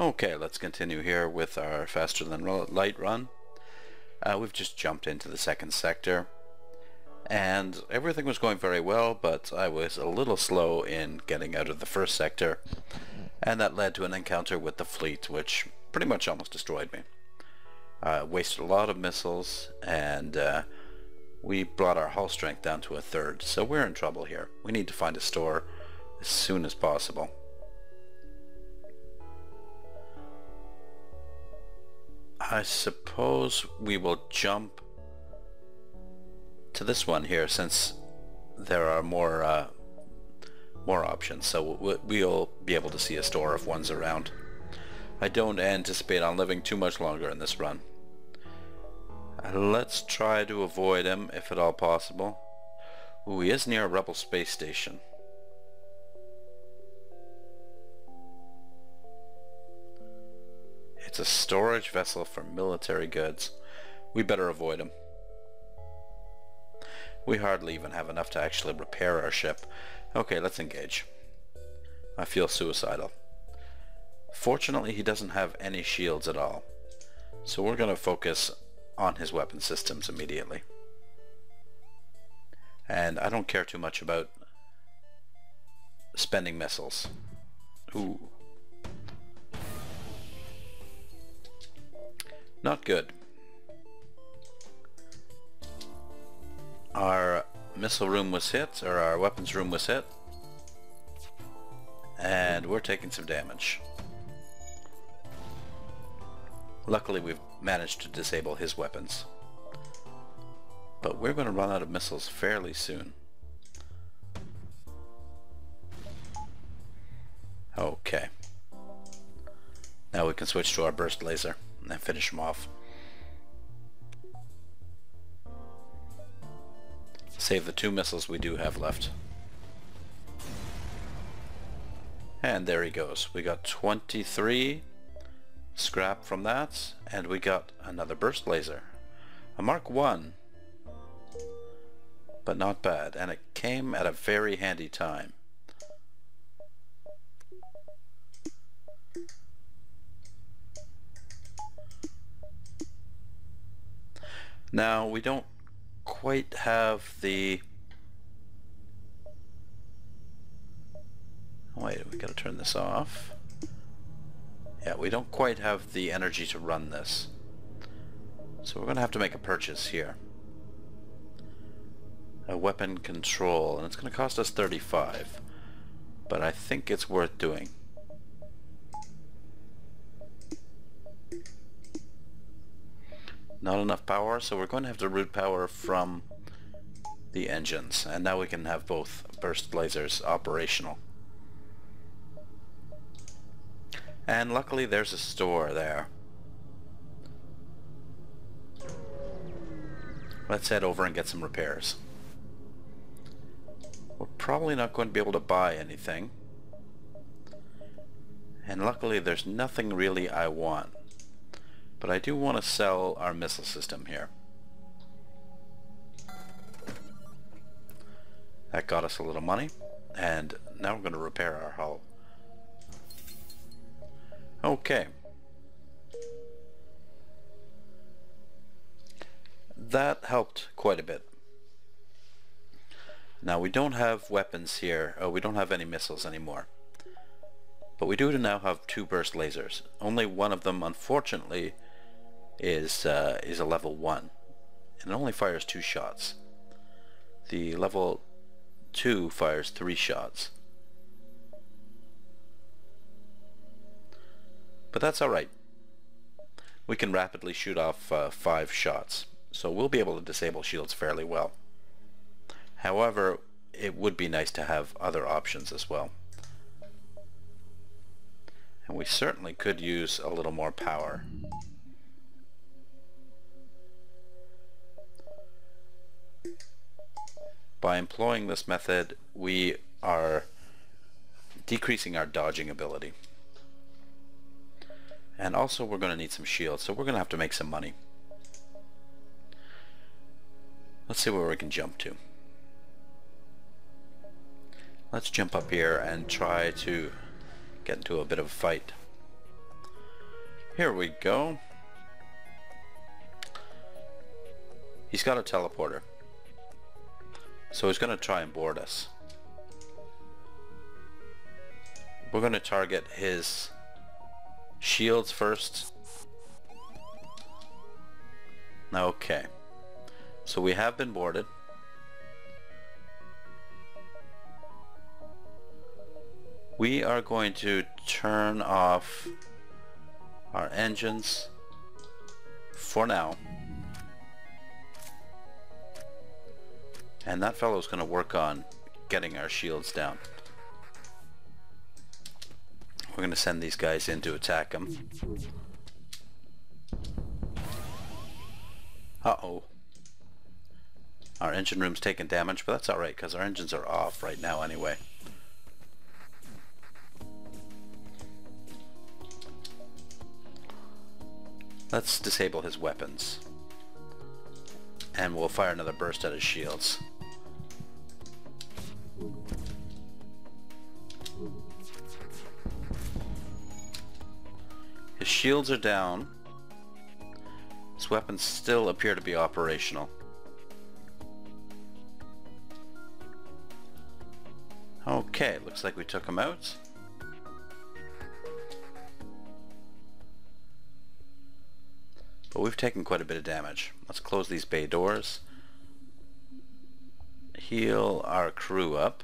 Okay, let's continue here with our faster than light run. We've just jumped into the second sector and everything was going very well, but I was a little slow in getting out of the first sector, and that led to an encounter with the fleet which pretty much almost destroyed me. Wasted a lot of missiles, and we brought our hull strength down to a third, so we're in trouble here. We need to find a store as soon as possible. I suppose we will jump to this one here since there are more options, so we'll be able to see a store if one's around. I don't anticipate on living too much longer in this run. Let's try to avoid him if at all possible. Ooh, he is near a rebel space station. It's a storage vessel for military goods. We better avoid him. We hardly even have enough to actually repair our ship. Okay, let's engage. I feel suicidal. Fortunately, he doesn't have any shields at all, so we're going to focus on his weapon systems immediately. And I don't care too much about spending missiles. Ooh. Not good. Our missile room was hit, or our weapons room was hit, and we're taking some damage. Luckily we've managed to disable his weapons, but we're going to run out of missiles fairly soon. Okay, now we can switch to our burst laser and finish him off. Save the 2 missiles we do have left. And there he goes. We got 23 scrap from that, and we got another burst laser. A Mark 1, but not bad, and it came at a very handy time. Now we don't quite have the... Wait, we gotta turn this off. Yeah, we don't quite have the energy to run this, so we're gonna have to make a purchase here. A weapon control, and it's gonna cost us 35, but I think it's worth doing. Not enough power, so we're going to have to route power from the engines, and now we can have both burst lasers operational. And luckily there's a store there. Let's head over and get some repairs. We're probably not going to be able to buy anything, and luckily there's nothing really I want. But I do want to sell our missile system here. That got us a little money, and now we're going to repair our hull. Okay. That helped quite a bit. Now we don't have weapons here. Oh, we don't have any missiles anymore. But we do now have 2 burst lasers. Only one of them, unfortunately, is a level 1, and it only fires 2 shots. The level 2 fires 3 shots. But that's alright. We can rapidly shoot off 5 shots, so we'll be able to disable shields fairly well. However, it would be nice to have other options as well. And we certainly could use a little more power. By employing this method, we are decreasing our dodging ability. And also we're going to need some shields, so we're going to have to make some money. Let's see where we can jump to. Let's jump up here and try to get into a bit of a fight. Here we go. He's got a teleporter. So he's going to try and board us. We're going to target his shields first. Okay. So we have been boarded. We are going to turn off our engines for now. And that fellow's going to work on getting our shields down. We're going to send these guys in to attack them. Uh-oh. Our engine room's taking damage, but that's alright because our engines are off right now anyway. Let's disable his weapons. And we'll fire another burst at his shields. His shields are down. His weapons still appear to be operational. Okay, looks like we took him out. But we've taken quite a bit of damage. Let's close these bay doors. Heal our crew up.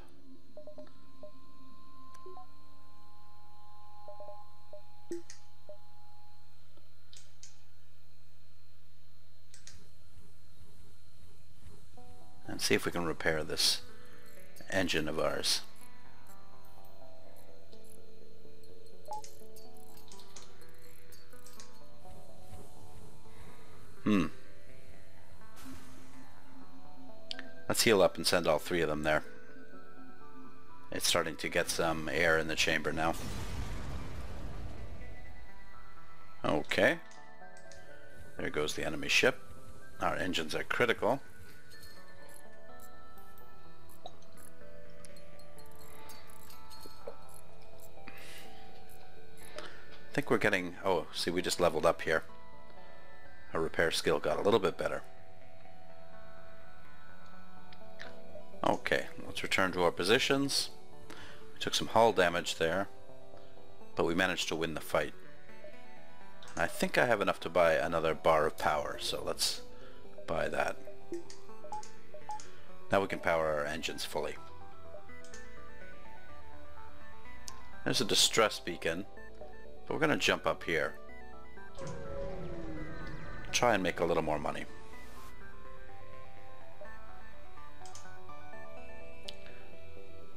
And see if we can repair this engine of ours. Let's heal up and send all three of them there. It's starting to get some air in the chamber now. Okay. There goes the enemy ship. Our engines are critical. I think we're getting... Oh, see, we just leveled up here. Our repair skill got a little bit better. Okay, let's return to our positions. We took some hull damage there, but we managed to win the fight. I think I have enough to buy another bar of power, so let's buy that. Now we can power our engines fully. There's a distress beacon, but we're going to jump up here. Try and make a little more money.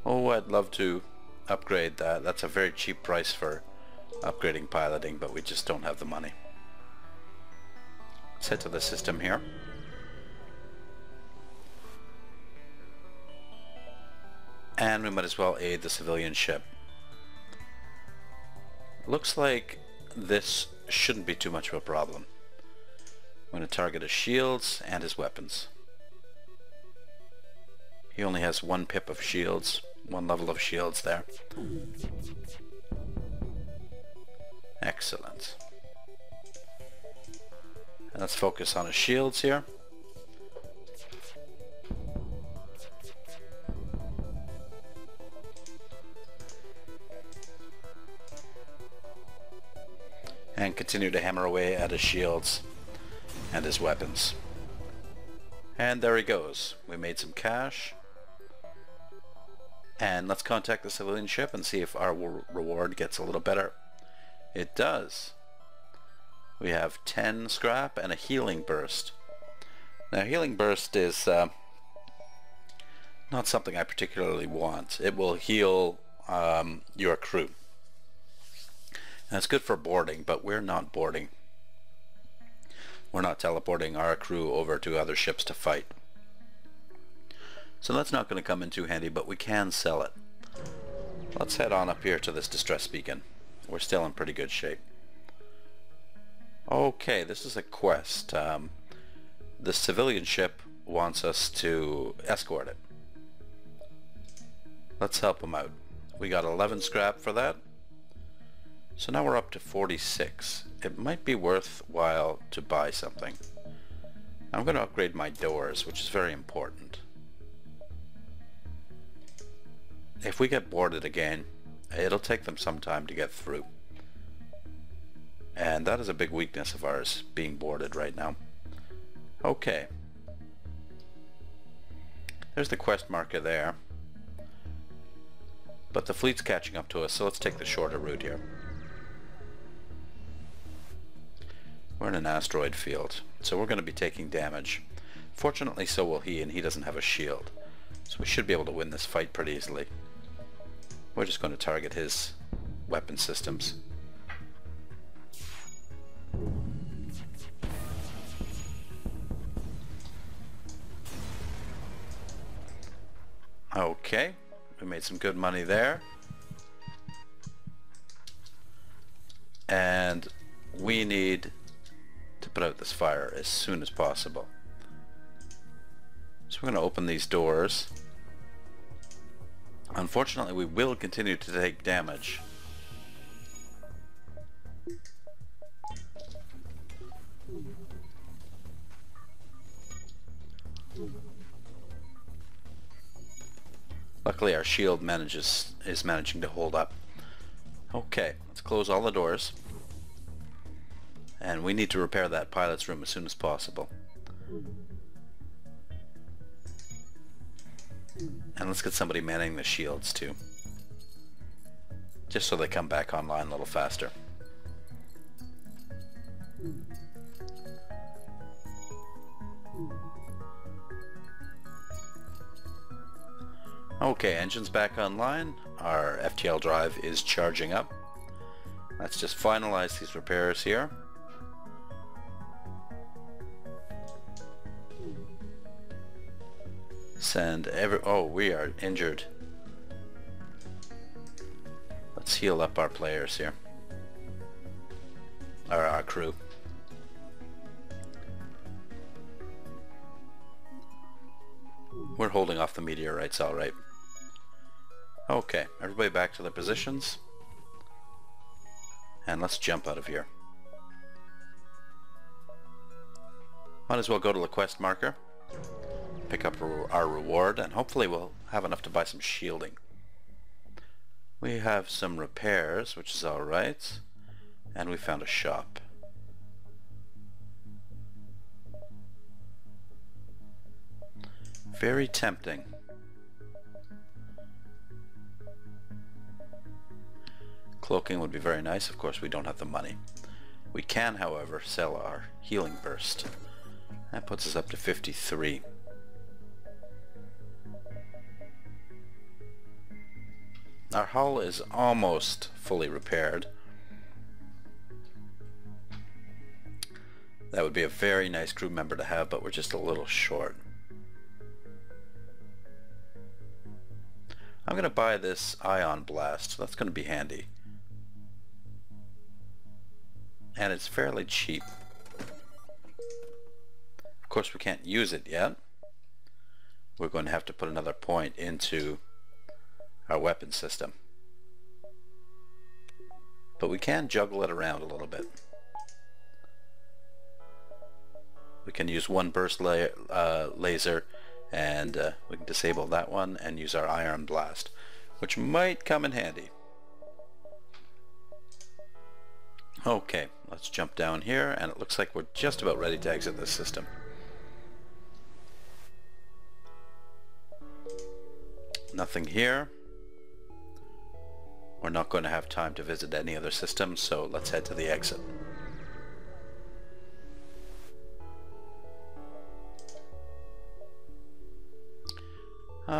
Oh, I'd love to upgrade that. That's a very cheap price for upgrading piloting, but we just don't have the money. Let's head to the system here. And we might as well aid the civilian ship. Looks like this shouldn't be too much of a problem. I'm going to target his shields and his weapons. He only has one pip of shields, one level of shields there. Excellent. And let's focus on his shields here. And continue to hammer away at his shields and his weapons. And there he goes. We made some cash. And let's contact the civilian ship and see if our reward gets a little better. It does. We have 10 scrap and a healing burst. Now healing burst is not something I particularly want. It will heal your crew. And it's good for boarding, but we're not boarding. We're not teleporting our crew over to other ships to fight. So that's not going to come in too handy, but we can sell it. Let's head on up here to this distress beacon. We're still in pretty good shape. Okay, this is a quest. The civilian ship wants us to escort it. Let's help them out. We got 11 scrap for that. So now we're up to 46. It might be worthwhile to buy something. I'm going to upgrade my doors, which is very important. If we get boarded again, it'll take them some time to get through. And that is a big weakness of ours, being boarded right now. Okay. There's the quest marker there. But the fleet's catching up to us, so let's take the shorter route here. We're in an asteroid field, so we're going to be taking damage. Fortunately, so will he, and he doesn't have a shield. So we should be able to win this fight pretty easily. We're just going to target his weapon systems. Okay, we made some good money there. And we need to put out this fire as soon as possible. So we're going to open these doors. Unfortunately, we will continue to take damage. Luckily our shield is managing to hold up. Okay, let's close all the doors. And we need to repair that pilot's room as soon as possible. And let's get somebody manning the shields too. Just so they come back online a little faster. Okay, engine's back online. Our FTL drive is charging up. Let's just finalize these repairs here. Oh, we are injured. Let's heal up our players here. Or our crew. We're holding off the meteorites, alright. Okay, everybody back to their positions. And let's jump out of here. Might as well go to the quest marker. Pick up our reward, and hopefully we'll have enough to buy some shielding. We have some repairs, which is alright. And we found a shop. Very tempting. Cloaking would be very nice. Of course, we don't have the money. We can, however, sell our healing burst. That puts us up to 53. Our hull is almost fully repaired. That would be a very nice crew member to have, but we're just a little short. I'm going to buy this ion blast. That's going to be handy. And it's fairly cheap. Of course, we can't use it yet. We're going to have to put another point into our weapon system. But we can juggle it around a little bit. We can use one burst laser, and we can disable that one and use our iron blast, which might come in handy. Okay, let's jump down here, and it looks like we're just about ready to exit this system. Nothing here. We're not going to have time to visit any other systems, so let's head to the exit.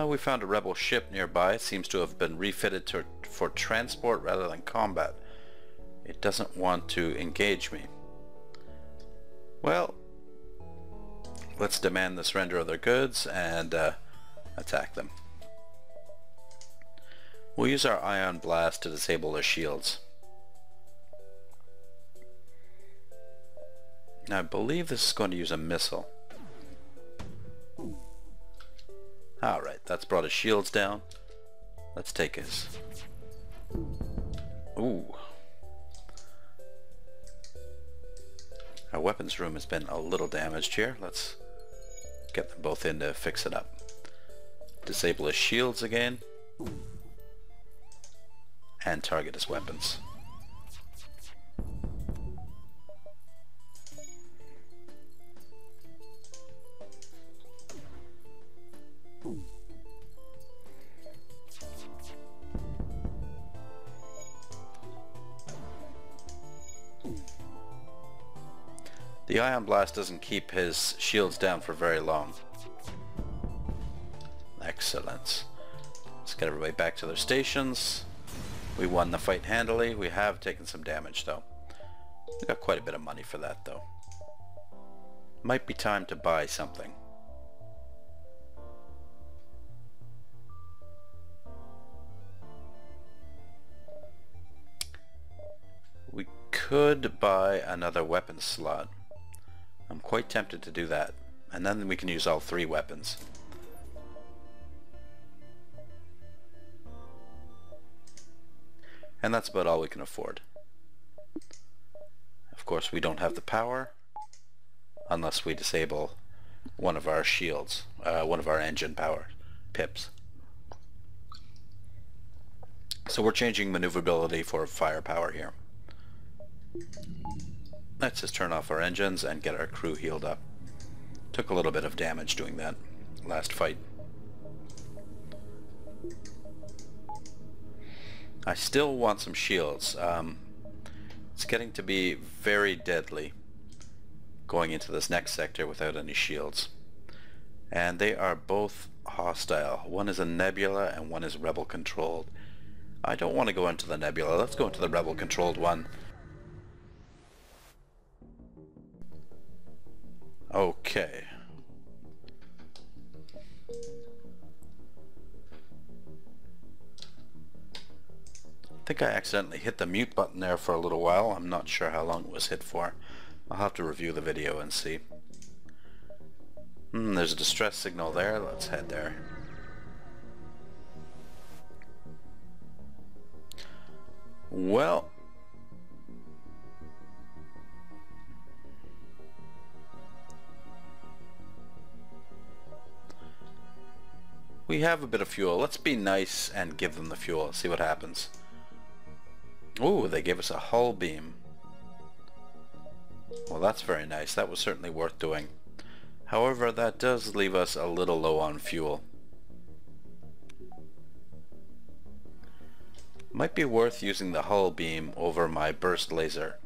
We found a rebel ship nearby. It seems to have been refitted for transport rather than combat. It doesn't want to engage me. Well, let's demand the surrender of their goods and attack them. We'll use our ion blast to disable their shields. Now, I believe this is going to use a missile. Alright, that's brought his shields down. Let's take his... Ooh. Our weapons room has been a little damaged here. Let's get them both in to fix it up. Disable his shields again. And target his weapons. The Ion Blast doesn't keep his shields down for very long. Excellent. Let's get everybody back to their stations. We won the fight handily. We have taken some damage though. We got quite a bit of money for that though. Might be time to buy something. We could buy another weapon slot. I'm quite tempted to do that. And then we can use all 3 weapons. And that's about all we can afford. Of course we don't have the power unless we disable one of our shields, one of our engine power pips. So we're changing maneuverability for firepower here. Let's just turn off our engines and get our crew healed up. Took a little bit of damage doing that last fight. I still want some shields. It's getting to be very deadly going into this next sector without any shields. And they are both hostile. One is a nebula and one is rebel controlled. I don't want to go into the nebula. Let's go into the rebel controlled one. Okay. I think I accidentally hit the mute button there for a little while. I'm not sure how long it was hit for. I'll have to review the video and see. There's a distress signal there. Let's head there. Well, we have a bit of fuel. Let's be nice and give them the fuel. See what happens. Ooh, they gave us a hull beam. Well, that's very nice. That was certainly worth doing. However, that does leave us a little low on fuel. Might be worth using the hull beam over my burst laser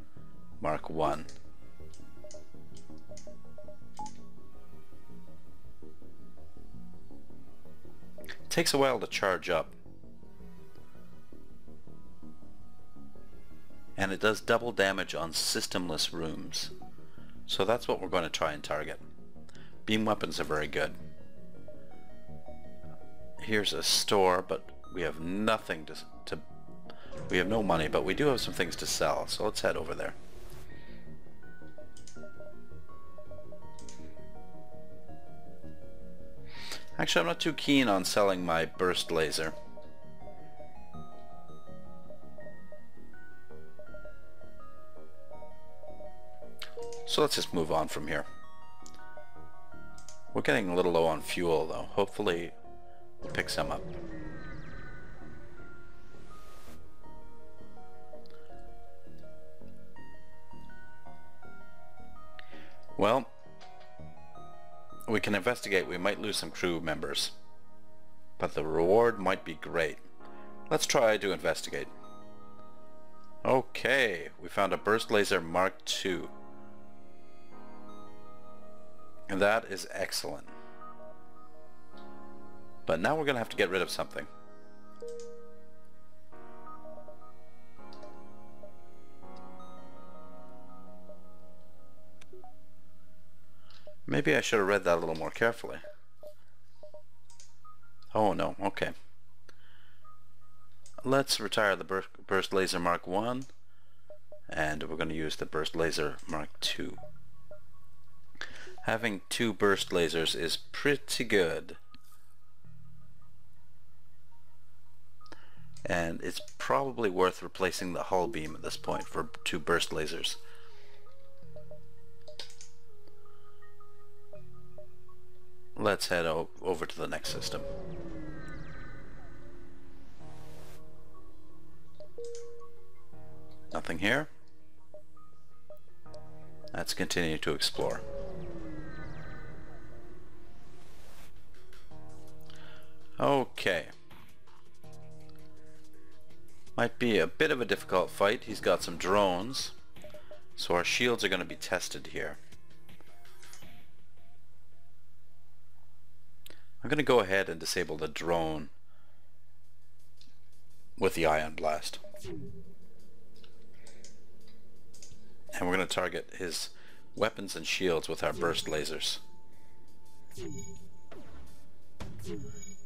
Mark 1. It takes a while to charge up. And it does double damage on systemless rooms. So that's what we're going to try and target. Beam weapons are very good. Here's a store, but we have nothing to we have no money, but we do have some things to sell, so let's head over there. Actually, I'm not too keen on selling my burst laser. So let's just move on from here. We're getting a little low on fuel though. Hopefully we'll pick some up. Well, we can investigate. We might lose some crew members, but the reward might be great. Let's try to investigate. Okay, we found a burst laser Mark II. And that is excellent. But now we're going to have to get rid of something. Maybe I should have read that a little more carefully. Oh no, okay. Let's retire the burst laser Mark 1, and we're going to use the burst laser Mark 2. Having 2 burst lasers is pretty good. And it's probably worth replacing the hull beam at this point for 2 burst lasers. let's head over to the next system. Nothing here. Let's continue to explore. Okay. Might be a bit of a difficult fight. He's got some drones, so our shields are going to be tested here. I'm going to go ahead and disable the drone with the ion blast. And we're going to target his weapons and shields with our burst lasers.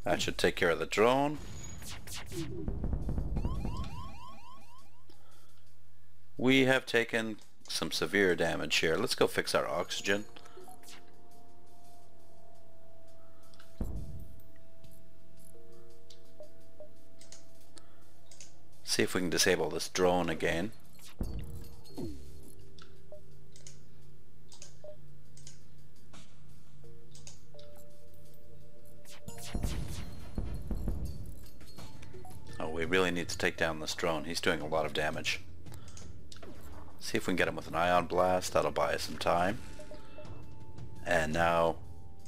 That should take care of the drone. We have taken some severe damage here. Let's go fix our oxygen. See if we can disable this drone again. Oh, we really need to take down this drone. He's doing a lot of damage. See if we can get him with an ion blast. That'll buy us some time. And now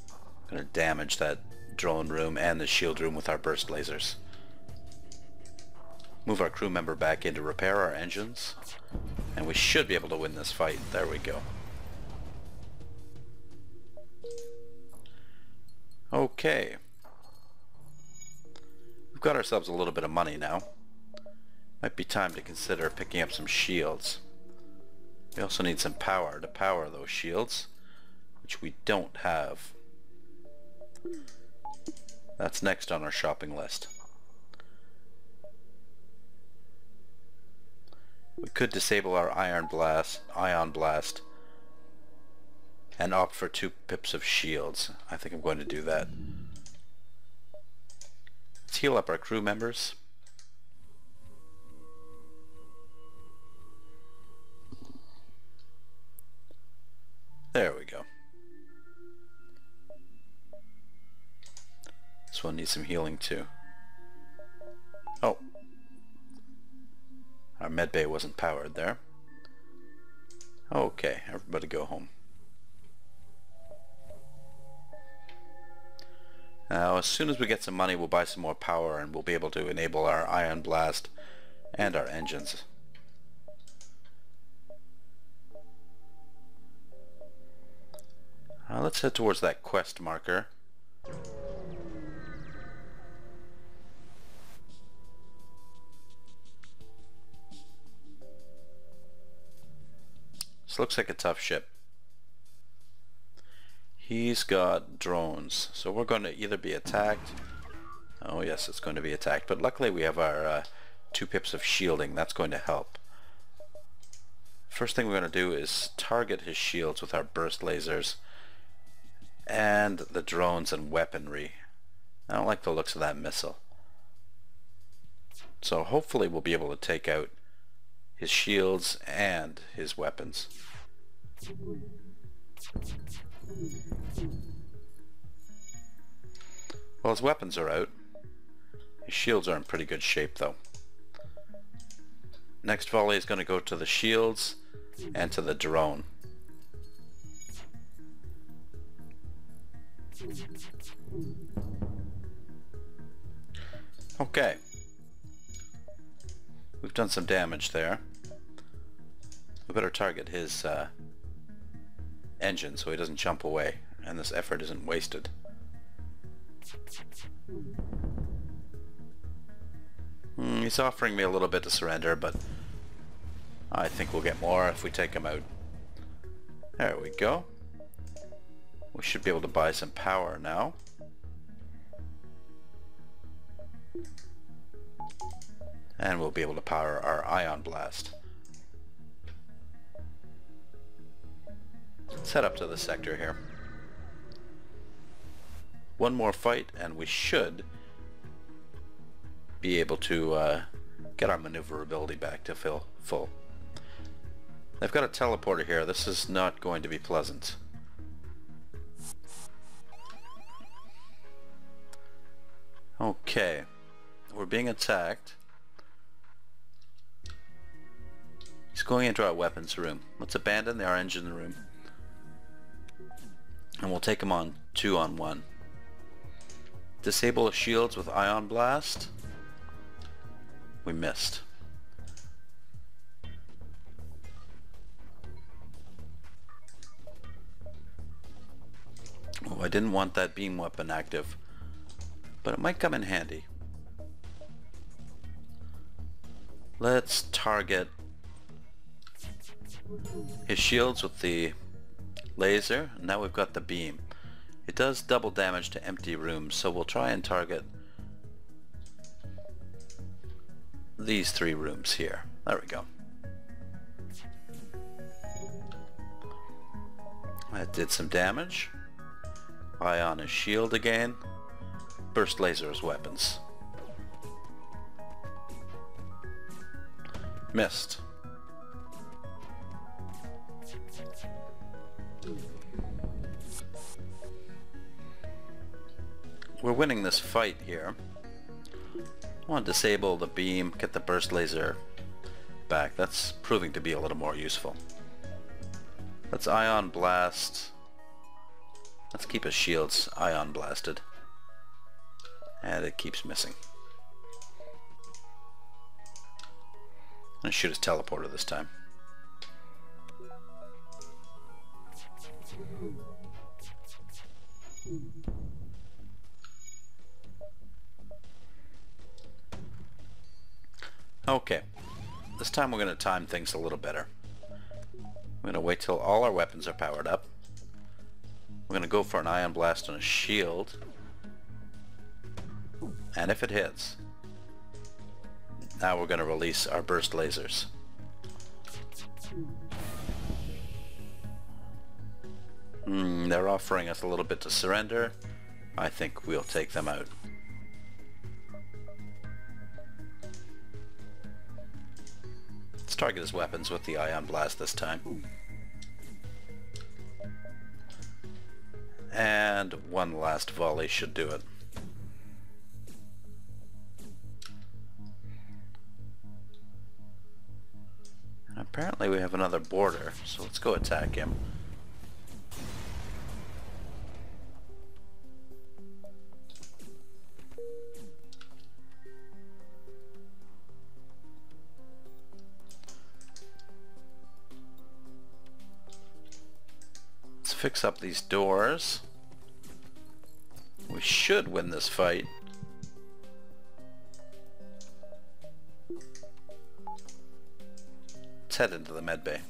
I'm going to damage that drone room and the shield room with our burst lasers. Move our crew member back in to repair our engines, and we should be able to win this fight. There we go. Okay. We've got ourselves a little bit of money now. Might be time to consider picking up some shields. We also need some power to power those shields, which we don't have. That's next on our shopping list. We could disable our ion blast, and opt for 2 pips of shields. I think I'm going to do that. Let's heal up our crew members. There we go. This one needs some healing too. Oh. Our medbay wasn't powered there. Okay, everybody go home. Now, as soon as we get some money, we'll buy some more power and we'll be able to enable our ion blast and our engines. Let's head towards that quest marker. This looks like a tough ship. He's got drones, so we're going to either be attacked. Oh yes, it's going to be attacked, but luckily we have our 2 pips of shielding. That's going to help. First thing we're going to do is target his shields with our burst lasers and the drones and weaponry. I don't like the looks of that missile. So hopefully we'll be able to take out his shields and his weapons. Well, his weapons are out. His shields are in pretty good shape though. Next volley is going to go to the shields and to the drone. Okay. We've done some damage there. We better target his engine so he doesn't jump away and this effort isn't wasted. He's offering me a little bit to surrender, but I think we'll get more if we take him out. There we go. We should be able to buy some power now. And we'll be able to power our ion blast. Let's head up to the sector here. One more fight and we should be able to get our maneuverability back to full. They've got a teleporter here. This is not going to be pleasant. Okay, we're being attacked. He's going into our weapons room. Let's abandon our engine room. And we'll take him on 2-on-1. Disable his shields with ion blast. We missed. Oh, I didn't want that beam weapon active, but it might come in handy. Let's target his shields with the laser. Now we've got the beam. It does double damage to empty rooms, so we'll try and target these 3 rooms here. There we go. That did some damage. Ion his shield again. Burst laser as weapons. Missed. We're winning this fight here. I want to disable the beam, get the burst laser back. That's proving to be a little more useful. Let's ion blast. Let's keep his shields ion blasted. And it keeps missing. And shoot his teleporter this time. Okay, this time we're going to time things a little better. We're going to wait till all our weapons are powered up. We're going to go for an ion blast on a shield. And if it hits, now we're going to release our burst lasers. They're offering us a little bit to surrender. I think we'll take them out. Let's target his weapons with the ion blast this time. And one last volley should do it. And apparently we have another boarder, so let's go attack him. Fix up these doors. We should win this fight. Let's head into the med bay.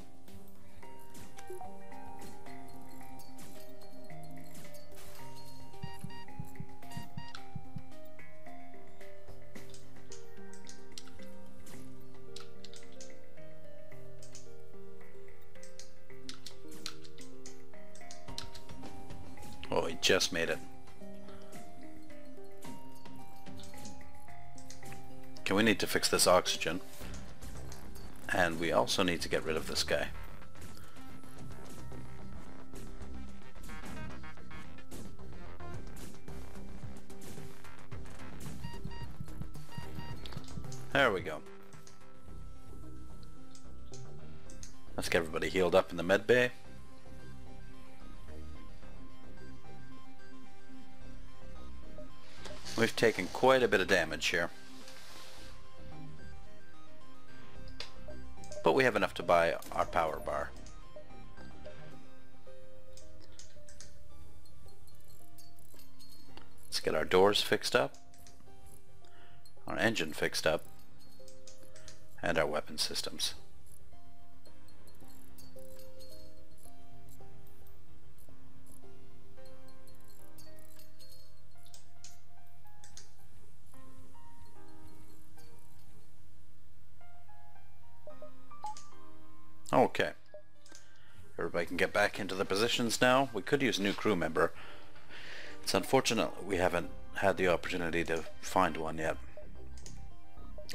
Oh, he just made it. Okay, we need to fix this oxygen. And we also need to get rid of this guy. There we go. Let's get everybody healed up in the med bay. We've taken quite a bit of damage here. But we have enough to buy our power bar. Let's get our doors fixed up, our engine fixed up, and our weapon systems. Okay, everybody can get back into the positions now. We could use a new crew member. It's unfortunate we haven't had the opportunity to find one yet.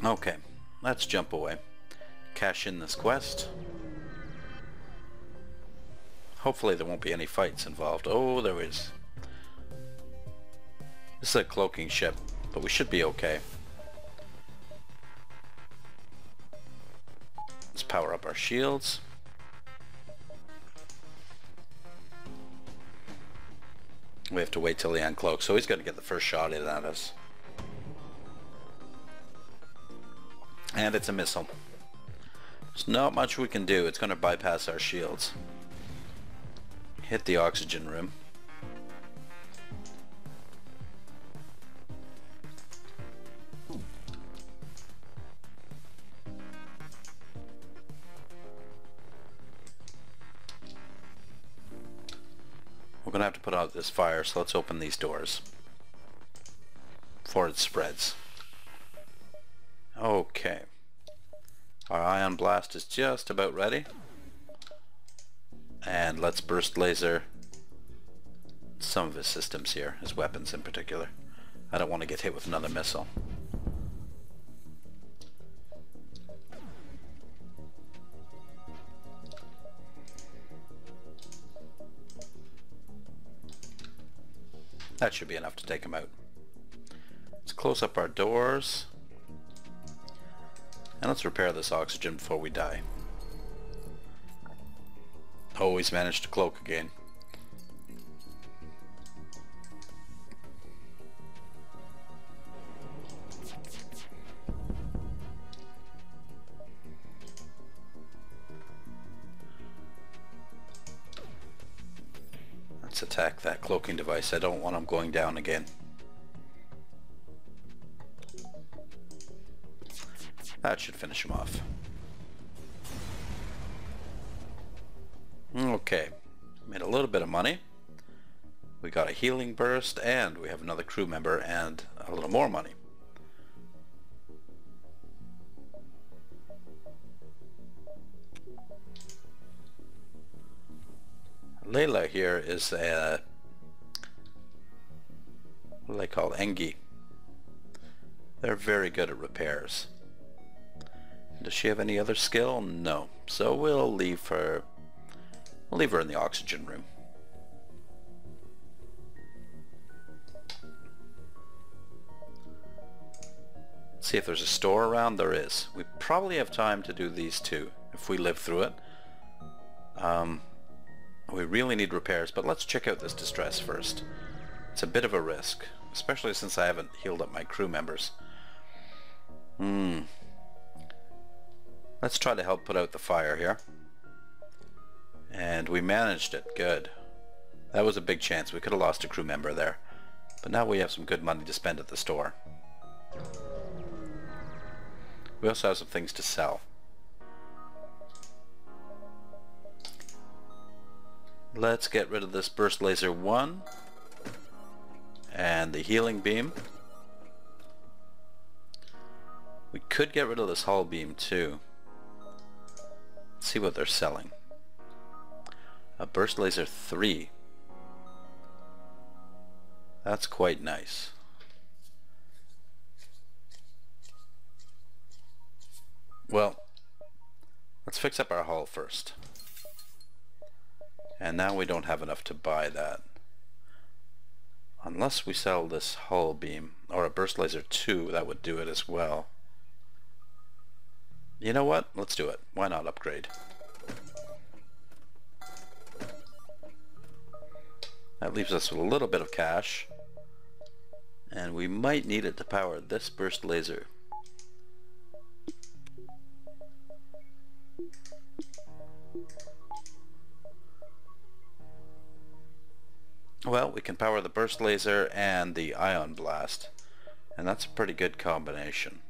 Okay, let's jump away. Cash in this quest. Hopefully there won't be any fights involved. Oh, there is. This is a cloaking ship. but we should be okay. Let's power up our shields. We have to wait till he uncloaks, so he's going to get the first shot in at us. And it's a missile. There's not much we can do. It's going to bypass our shields. Hit the oxygen room. We're going to have to put out this fire, so let's open these doors before it spreads. Okay. Our ion blast is just about ready. And let's burst laser some of his systems here, his weapons in particular. I don't want to get hit with another missile. That should be enough to take him out. Let's close up our doors. And let's repair this oxygen before we die. Oh, he's managed to cloak again. Let's attack that cloaking device. I don't want him going down again. That should finish him off. Okay, made a little bit of money. We got a healing burst and we have another crew member and a little more money. Layla here is a, what do they call Engi? They're very good at repairs. Does she have any other skill? No. So we'll leave her in the oxygen room. See if there's a store around. There is. We probably have time to do these two if we live through it. We really need repairs, but let's check out this distress first. It's a bit of a risk, especially since I haven't healed up my crew members. Let's try to help put out the fire here. And we managed it. Good. That was a big chance. We could have lost a crew member there. But now we have some good money to spend at the store. We also have some things to sell. Let's get rid of this burst laser 1 and the healing beam. We could get rid of this hull beam too. Let's see what they're selling. A burst laser 3. That's quite nice. Well, let's fix up our hull first. And now we don't have enough to buy that. Unless we sell this hull beam, or a burst laser 2, that would do it as well. You know what? Let's do it. Why not upgrade? That leaves us with a little bit of cash. And we might need it to power this burst laser. Well, we can power the burst laser and the ion blast, and that's a pretty good combination.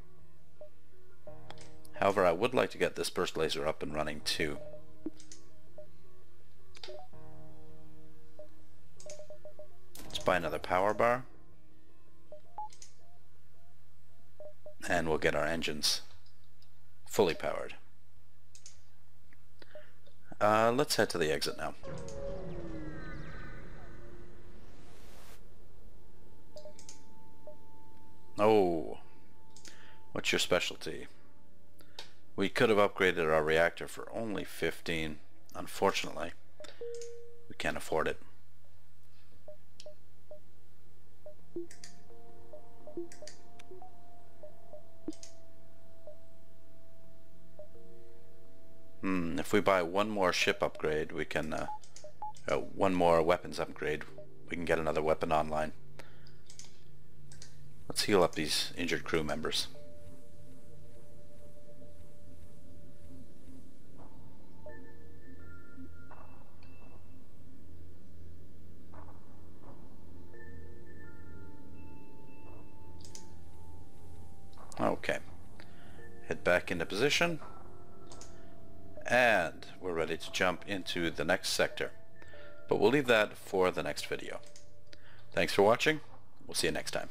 However, I would like to get this burst laser up and running too. Let's buy another power bar, and we'll get our engines fully powered. Let's head to the exit now. Oh, what's your specialty? We could have upgraded our reactor for only 15. Unfortunately, we can't afford it. If we buy one more ship upgrade, we can, one more weapons upgrade, we can get another weapon online. Let's heal up these injured crew members. Okay. Head back into position. And we're ready to jump into the next sector. But we'll leave that for the next video. Thanks for watching. We'll see you next time.